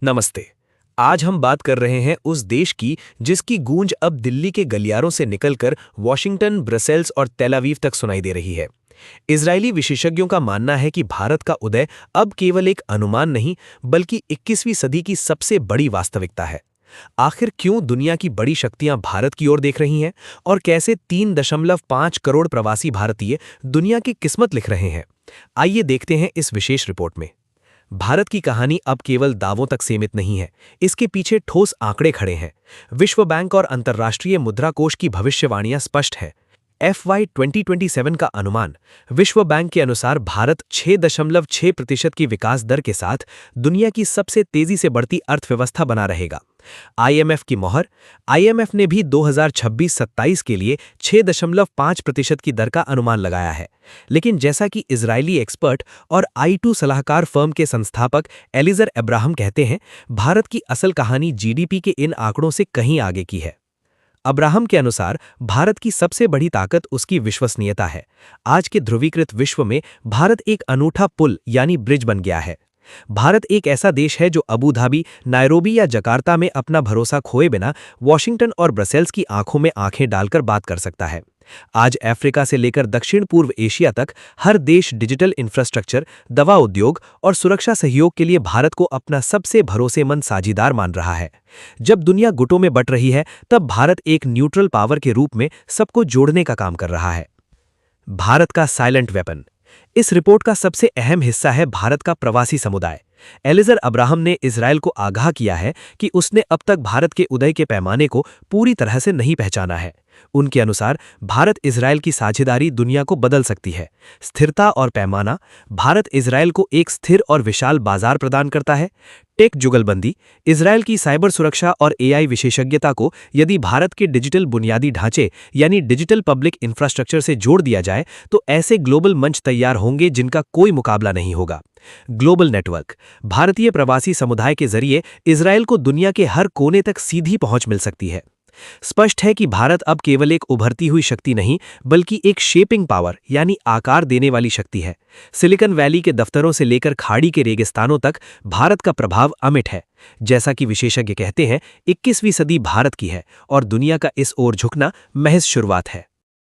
नमस्ते। आज हम बात कर रहे हैं उस देश की जिसकी गूंज अब दिल्ली के गलियारों से निकलकर वॉशिंगटन, ब्रसेल्स और तेल अवीव तक सुनाई दे रही है। इजरायली विशेषज्ञों का मानना है कि भारत का उदय अब केवल एक अनुमान नहीं, बल्कि 21वीं सदी की सबसे बड़ी वास्तविकता है। आखिर क्यों दुनिया की बड़ी शक्तियां भारत की ओर देख रही हैं और कैसे 3.5 करोड़ प्रवासी भारतीय दुनिया की किस्मत लिख रहे हैं? आइए देखते हैं इस विशेष रिपोर्ट में। भारत की कहानी अब केवल दावों तक सीमित नहीं है, इसके पीछे ठोस आंकड़े खड़े हैं। विश्व बैंक और अंतर्राष्ट्रीय मुद्रा कोष की भविष्यवाणियां स्पष्ट है। FY 2027 का अनुमान विश्व बैंक के अनुसार भारत 6.6% की विकास दर के साथ दुनिया की सबसे तेजी से बढ़ती अर्थव्यवस्था बना रहेगा। IMF की मोहर। IMF ने भी 2026-27 के लिए 6.5% की दर का अनुमान लगाया है। लेकिन जैसा कि इजरायली एक्सपर्ट और I2 सलाहकार फर्म के संस्थापक एलिजर अब्राहम कहते हैं, भारत की असल कहानी GDP के इन आंकड़ों से कहीं आगे की है। अब्राहम के अनुसार भारत की सबसे बड़ी ताकत उसकी विश्वसनीयता है। आज के ध्रुवीकृत विश्व में भारत एक अनूठा पुल यानी ब्रिज बन गया है। भारत एक ऐसा देश है जो अबू धाबी, नायरोबी या जकार्ता में अपना भरोसा खोए बिना वॉशिंगटन और ब्रसेल्स की आंखों में आंखें डालकर बात कर सकता है। आज अफ्रीका से लेकर दक्षिण पूर्व एशिया तक हर देश डिजिटल इंफ्रास्ट्रक्चर, दवा उद्योग और सुरक्षा सहयोग के लिए भारत को अपना सबसे भरोसेमंद साझीदार मान रहा है। जब दुनिया गुटों में बंट रही है, तब भारत एक न्यूट्रल पावर के रूप में सबको जोड़ने का काम कर रहा है। भारत का साइलेंट वेपन। इस रिपोर्ट का सबसे अहम हिस्सा है भारत का प्रवासी समुदाय। एलिजर अब्राहम ने इजरायल को आगाह किया है कि उसने अब तक भारत के उदय के पैमाने को पूरी तरह से नहीं पहचाना है। उनके अनुसार भारत इजरायल की साझेदारी दुनिया को बदल सकती है। स्थिरता और पैमाना। भारत इजरायल को एक स्थिर और विशाल बाजार प्रदान करता है। टेक जुगलबंदी। इजरायल की साइबर सुरक्षा और AI विशेषज्ञता को यदि भारत के डिजिटल बुनियादी ढांचे यानी डिजिटल पब्लिक इंफ्रास्ट्रक्चर से जोड़ दिया जाए तो ऐसे ग्लोबल मंच तैयार होंगे जिनका कोई मुकाबला नहीं होगा। Global network. भारतीय प्रवासी समुदाय के जरिए इजरायल को दुनिया के हर कोने तक सीधी पहुंच मिल सकती है। स्पष्ट है कि भारत अब केवल एक उभरती हुई शक्ति नहीं, बल्कि एक शेपिंग पावर यानी आकार देने वाली शक्ति है। सिलिकॉन वैली के दफ्तरों से लेकर खाड़ी के रेगिस्तानों तक भारत का प्रभाव अमिट है। जैसा कि विशेषज्ञ कहते हैं, 21वीं सदी भारत की है और दुनिया का इस ओर झुकना महज शुरुआत है।